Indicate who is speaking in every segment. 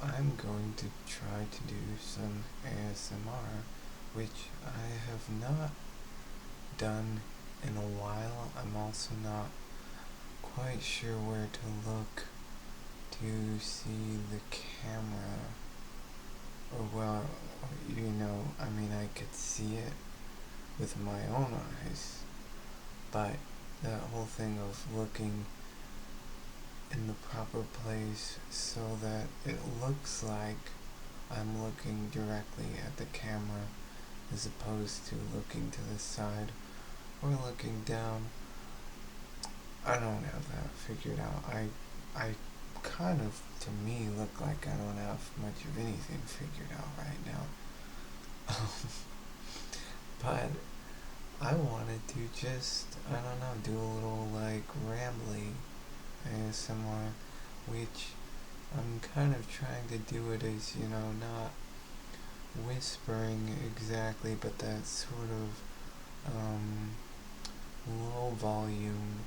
Speaker 1: I'm going to try to do some ASMR, which I have not done in a while. I'm also not quite sure where to look to see the camera. Or, well, I mean, I could see it with my own eyes, but that whole thing of looking in the proper place so that it looks like I'm looking directly at the camera as opposed to looking to the side or looking down. I don't have that figured out. I kind of, to me, look like I don't have much of anything figured out right now. But I wanted to just, I don't know, do a little like rambly ASMR, which I'm kind of trying to do it as, not whispering exactly, but that sort of low volume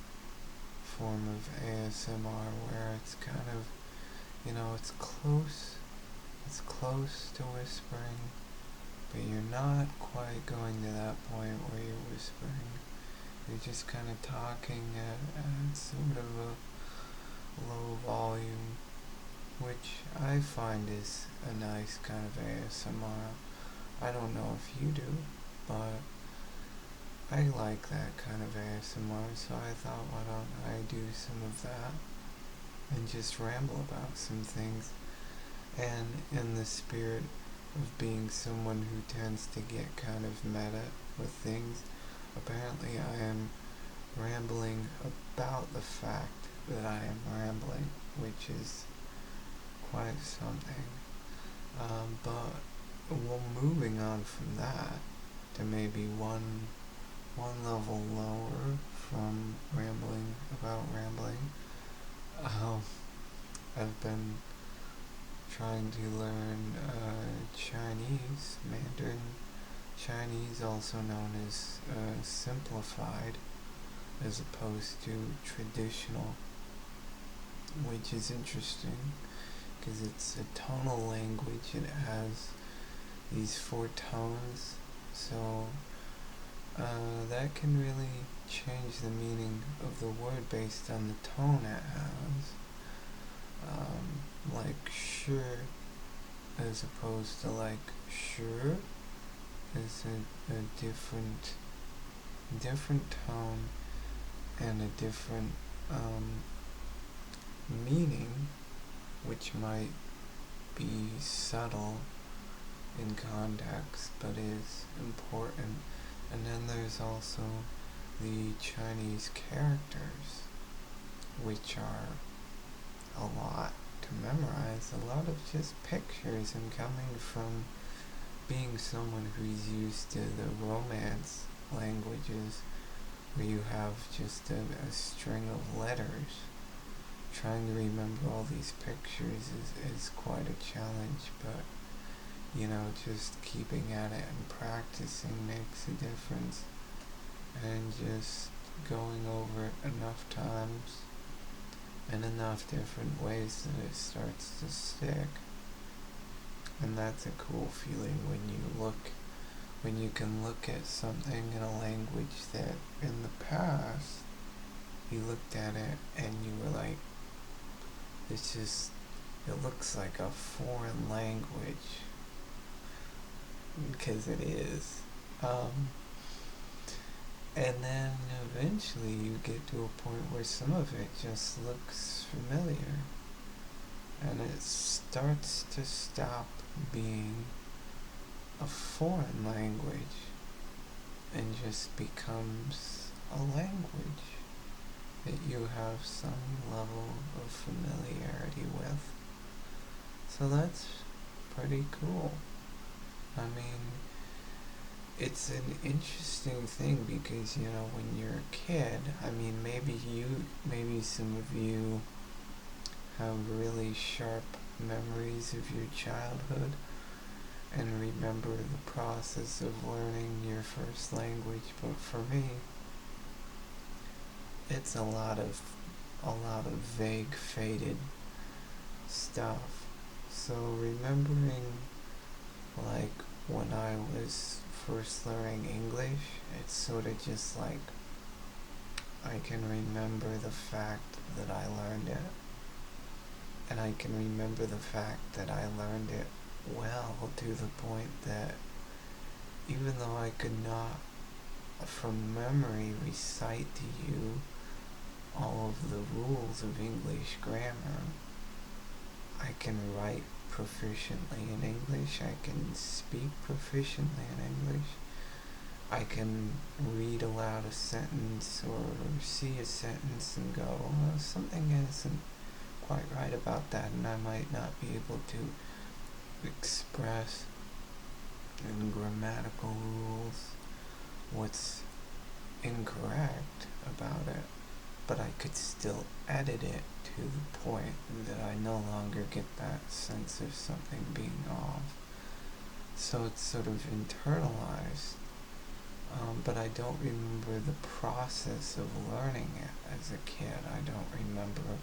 Speaker 1: form of ASMR where it's kind of, it's close to whispering, but you're not quite going to that point where you're whispering. You're just kind of talking at sort of a low volume, which I find is a nice kind of ASMR. I don't know if you do, but I like that kind of ASMR, so I thought, why don't I do some of that and just ramble about some things. And in the spirit of being someone who tends to get kind of meta with things, apparently I am rambling about the fact that I am rambling, which is quite something. But well, moving on from that to maybe one level lower from rambling about rambling, um, I've been trying to learn Chinese, Mandarin Chinese, also known as simplified, as opposed to traditional, which is interesting because it's a tonal language. It has these 4 tones, so that can really change the meaning of the word based on the tone it has. Like sure, as opposed to like sure, is a different tone and a different meaning, which might be subtle in context but is important. And then there's also the Chinese characters, which are a lot to memorize, a lot of just pictures, and coming from being someone who's used to the Romance languages where you have just a string of letters, trying to remember all these pictures is quite a challenge, but just keeping at it and practicing makes a difference, and just going over it enough times in enough different ways that it starts to stick. And that's a cool feeling when you can look at something in a language that in the past you looked at it and you were like, it looks like a foreign language, because it is. And then eventually you get to a point where some of it just looks familiar, and it starts to stop being a foreign language and just becomes a language that you have some level of familiarity with. So that's pretty cool. I mean, it's an interesting thing because, when you're a kid, I mean, maybe some of you have really sharp memories of your childhood and remember the process of learning your first language, but for me, it's a lot of vague, faded stuff. So remembering, like, when I was first learning English, it's sort of just like I can remember the fact that I learned it, and I can remember the fact that I learned it well, to the point that even though I could not from memory recite to you all of the rules of English grammar, I can write proficiently in English, I can speak proficiently in English, I can read aloud a sentence or see a sentence and go, well, something isn't quite right about that, and I might not be able to express in grammatical rules what's incorrect about it, but I could still edit it to the point that I no longer get that sense of something being off. So it's sort of internalized, but I don't remember the process of learning it as a kid. I don't remember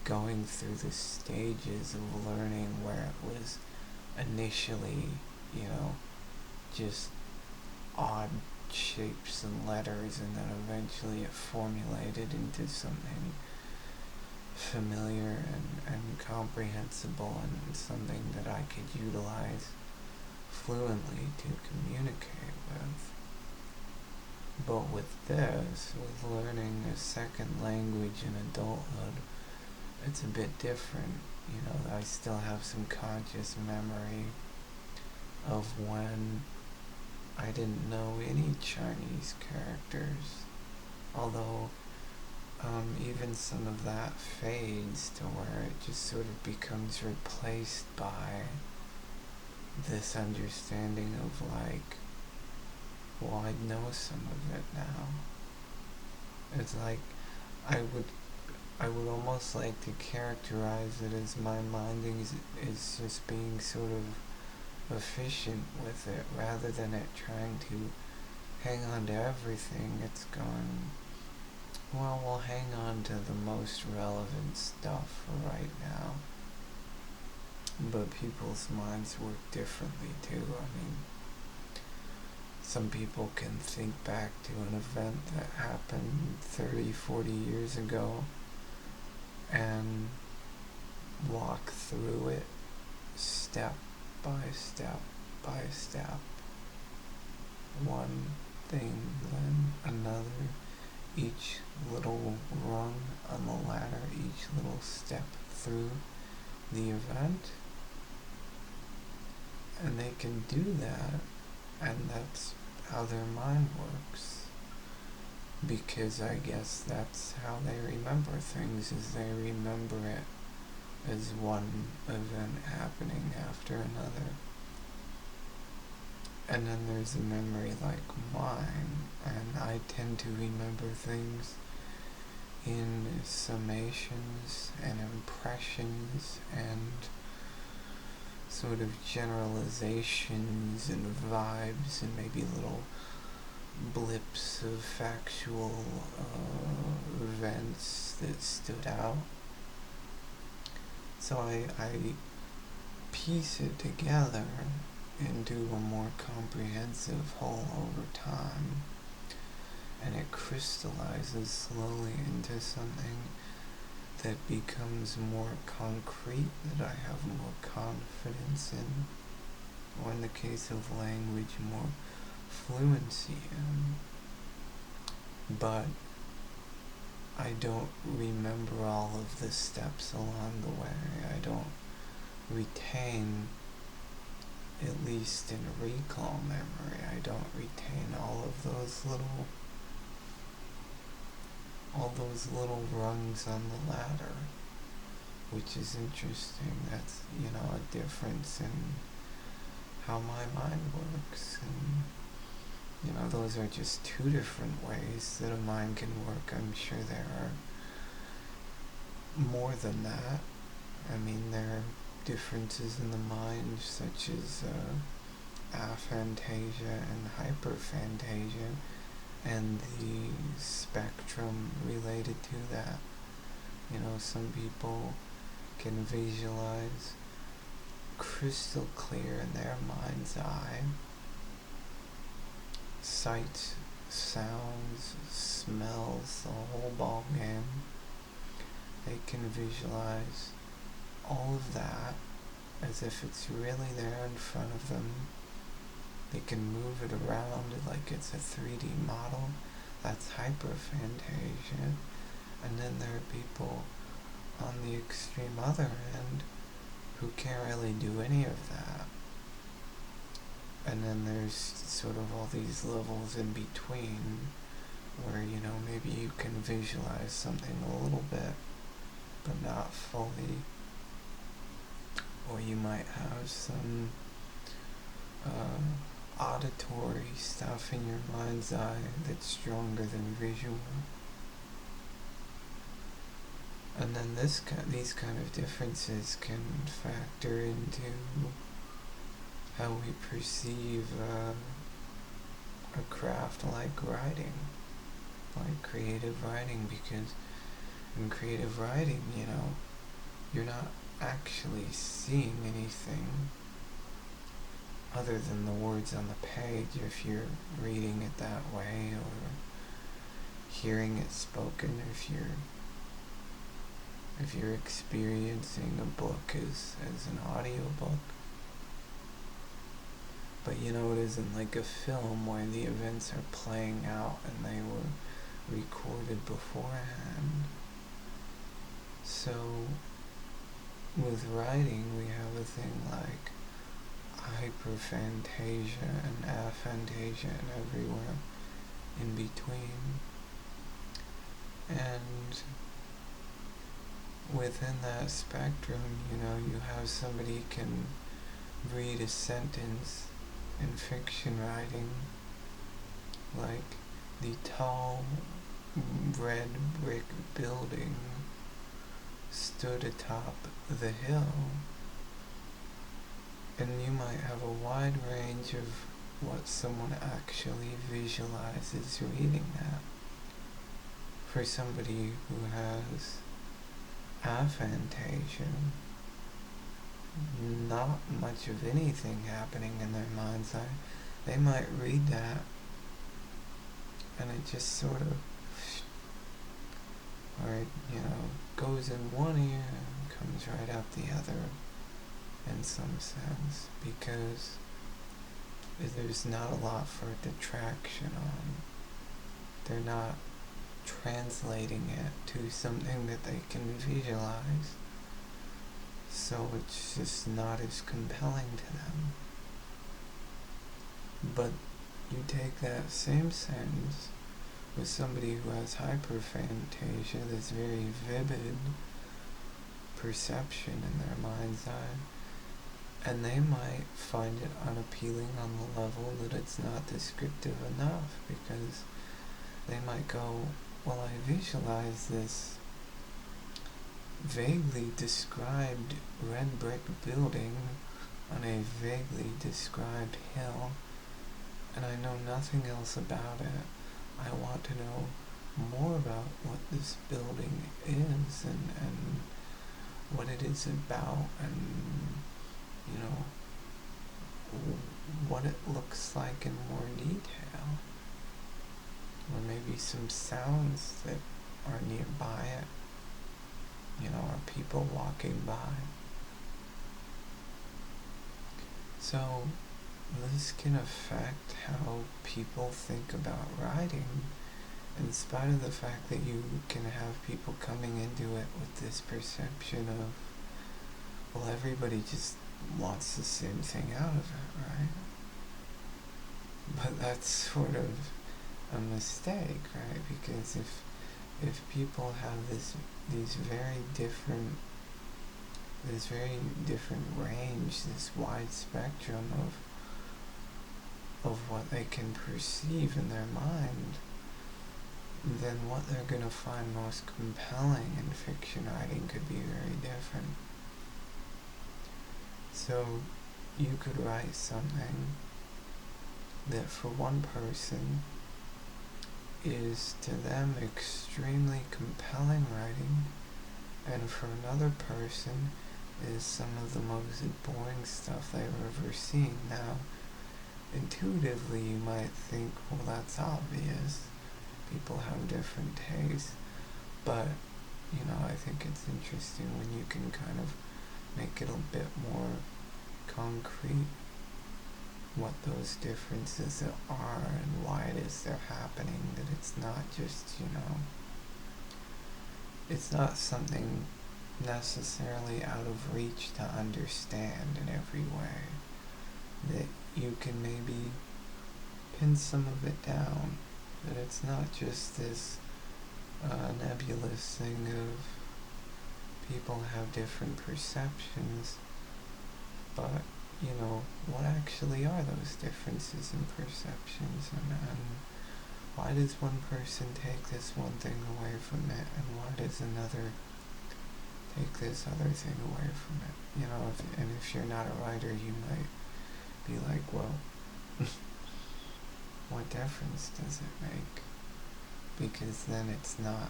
Speaker 1: going through the stages of learning where it was initially, just odd shapes and letters, and then eventually it formulated into something familiar and comprehensible, and something that I could utilize fluently to communicate with. But with this, with learning a second language in adulthood, it's a bit different. I still have some conscious memory of when I didn't know any Chinese characters, although even some of that fades to where it just sort of becomes replaced by this understanding of like, well, I know some of it now. It's like I would almost like to characterize it as my mind is just being sort of efficient with it, rather than it trying to hang on to everything. It's going, well, we'll hang on to the most relevant stuff for right now. But people's minds work differently too. I mean, some people can think back to an event that happened 30, 40 years ago and walk through it step by step by step. One thing, then another. Each little rung on the ladder, each little step through the event. And they can do that, and that's how their mind works. Because I guess that's how they remember things, is they remember it as one event happening after another. And then there's a memory like mine, and I tend to remember things in summations and impressions and sort of generalizations and vibes and maybe little blips of factual events that stood out. So I piece it together into a more comprehensive whole over time, and it crystallizes slowly into something that becomes more concrete, that I have more confidence in, or in the case of language, more fluency in. But I don't remember all of the steps along the way. I don't retain, at least in recall memory, I don't retain all those little rungs on the ladder, which is interesting. That's, a difference in how my mind works, and, those are just two different ways that a mind can work. I'm sure there are more than that. I mean, there are differences in the mind, such as aphantasia and hyperphantasia, and the spectrum related to that. Some people can visualize crystal clear in their mind's eye. Sights, sounds, smells, the whole ball game. They can visualize all of that as if it's really there in front of them. They can move it around like it's a 3D model. That's hyperphantasia. And then there are people on the extreme other end who can't really do any of that. And then there's sort of all these levels in between where, maybe you can visualize something a little bit, but not fully. Or you might have some auditory stuff in your mind's eye that's stronger than visual. And then these kind of differences can factor into how we perceive a craft like writing, like creative writing, because in creative writing, you're not actually seeing anything other than the words on the page if you're reading it that way, or hearing it spoken if you're experiencing a book as an audiobook. But it isn't like a film where the events are playing out and they were recorded beforehand. So with writing, we have a thing like hyperphantasia and aphantasia and everywhere in between. And within that spectrum, you have somebody can read a sentence in fiction writing, like the tall red brick building stood atop the hill, and you might have a wide range of what someone actually visualizes reading that. For somebody who has aphantasia, not much of anything happening in their mind's eye, they might read that and it just sort of, goes in one ear and comes right out the other in some sense, because there's not a lot for detraction on. They're not translating it to something that they can visualize, so it's just not as compelling to them. But you take that same sentence with somebody who has hyperphantasia, this very vivid perception in their mind's eye, and they might find it unappealing on the level that it's not descriptive enough, because they might go, well, I visualize this vaguely described red brick building on a vaguely described hill, and I know nothing else about it. I want to know more about what this building is and what it is about, and what it looks like in more detail, or maybe some sounds that are nearby it, or people walking by. So this can affect how people think about writing, in spite of the fact that you can have people coming into it with this perception of, well, everybody just wants the same thing out of it, right? But that's sort of a mistake, right? Because if people have this very different range, this wide spectrum of what they can perceive in their mind, then what they're going to find most compelling in fiction writing could be very different. So you could write something that for one person is to them extremely compelling writing, and for another person is some of the most boring stuff I've ever seen. Now, intuitively you might think, well, that's obvious. People have different tastes. But, I think it's interesting when you can kind of make it a bit more concrete what those differences are and why it is they're happening, that it's not just, it's not something necessarily out of reach to understand in every way, that you can maybe pin some of it down, that it's not just this nebulous thing of people have different perceptions, but what actually are those differences in perceptions, and why does one person take this one thing away from it, and why does another take this other thing away from it? If you're not a writer, you might be like, well, what difference does it make? Because then it's not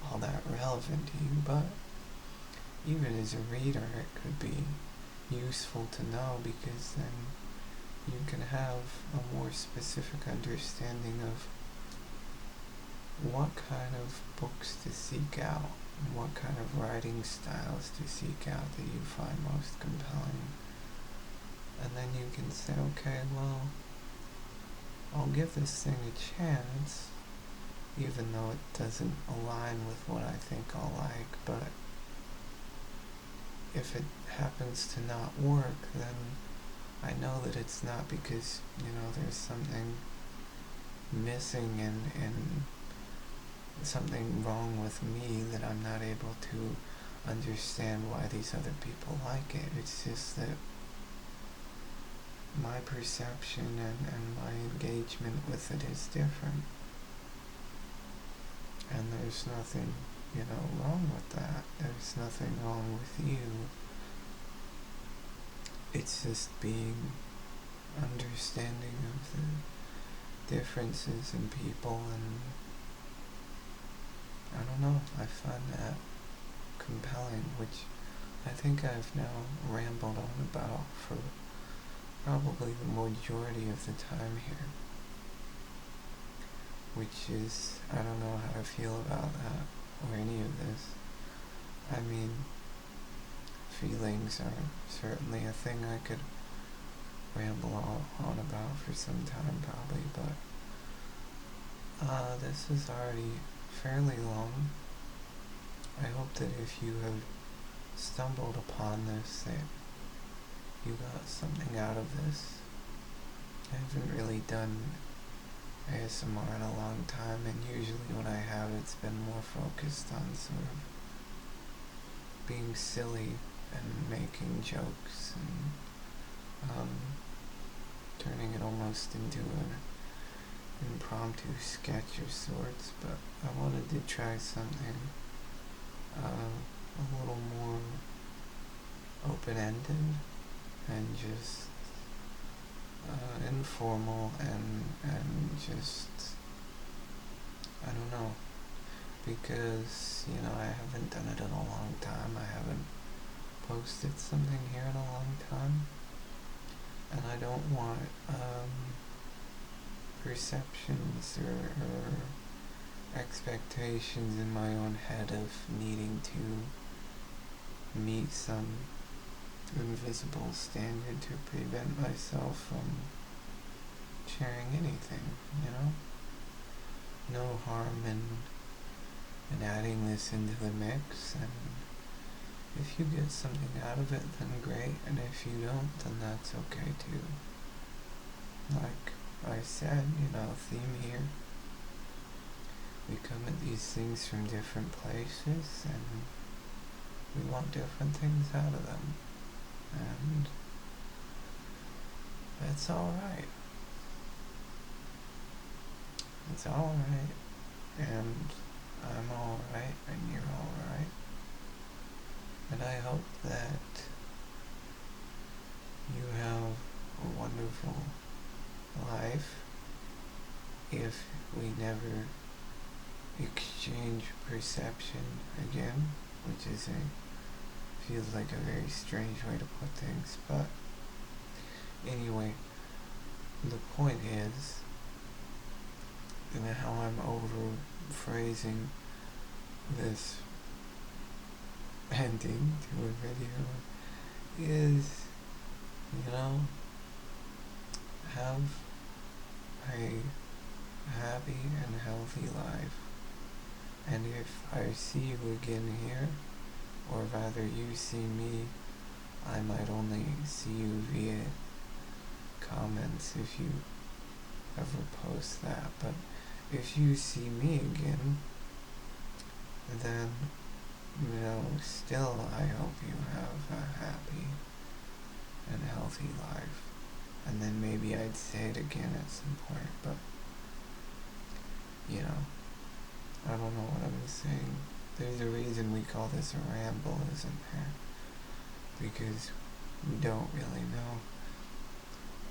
Speaker 1: all that relevant to you, but even as a reader, it could be useful to know, because then you can have a more specific understanding of what kind of books to seek out, and what kind of writing styles to seek out that you find most compelling. And then you can say, okay, well, I'll give this thing a chance, even though it doesn't align with what I think I'll like, but if it happens to not work, then I know that it's not because, there's something missing and something wrong with me, that I'm not able to understand why these other people like it. It's just that my perception and my engagement with it is different. And there's nothing, wrong with that. There's nothing wrong with you. It's just being understanding of the differences in people, and I don't know, I find that compelling, which I think I've now rambled on about for probably the majority of the time here. Which is, I don't know how to feel about that, or any of this. I mean, feelings are certainly a thing I could ramble on about for some time probably, but this is already fairly long. I hope that if you have stumbled upon this, that you got something out of this. I haven't really done ASMR in a long time, and usually when I have, it's been more focused on sort of being silly and making jokes and turning it almost into an impromptu sketch of sorts, but I wanted to try something a little more open-ended and just informal and just, I don't know, because, I haven't done it in a long time. I haven't posted something here in a long time, and I don't want perceptions or expectations in my own head of needing to meet some invisible standard to prevent myself from sharing anything, No harm in adding this into the mix, and if you get something out of it, then great, and if you don't, then that's okay too. Like I said, theme here. We come at these things from different places, and we want different things out of them. And that's alright. It's alright, and I'm alright, and you're alright. And I hope that you have a wonderful life if we never exchange perception again, which is a feels like a very strange way to put things, but anyway, the point is, and how I'm over phrasing this ending to a video is, have a happy and healthy life. And if I see you again here, or rather you see me, I might only see you via comments if you ever post that, but if you see me again, then, still I hope you have a happy and healthy life. And then maybe I'd say it again at some point, but, I don't know what I'm saying. There's a reason we call this a ramble, isn't there? Because we don't really know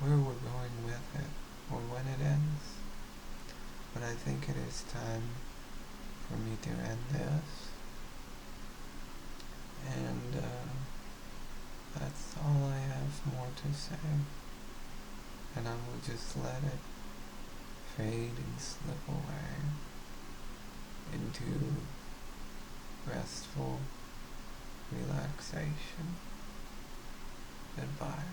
Speaker 1: where we're going with it, or when it ends. But I think it is time for me to end this. And that's all I have more to say. And I will just let it fade and slip away into restful relaxation. Goodbye.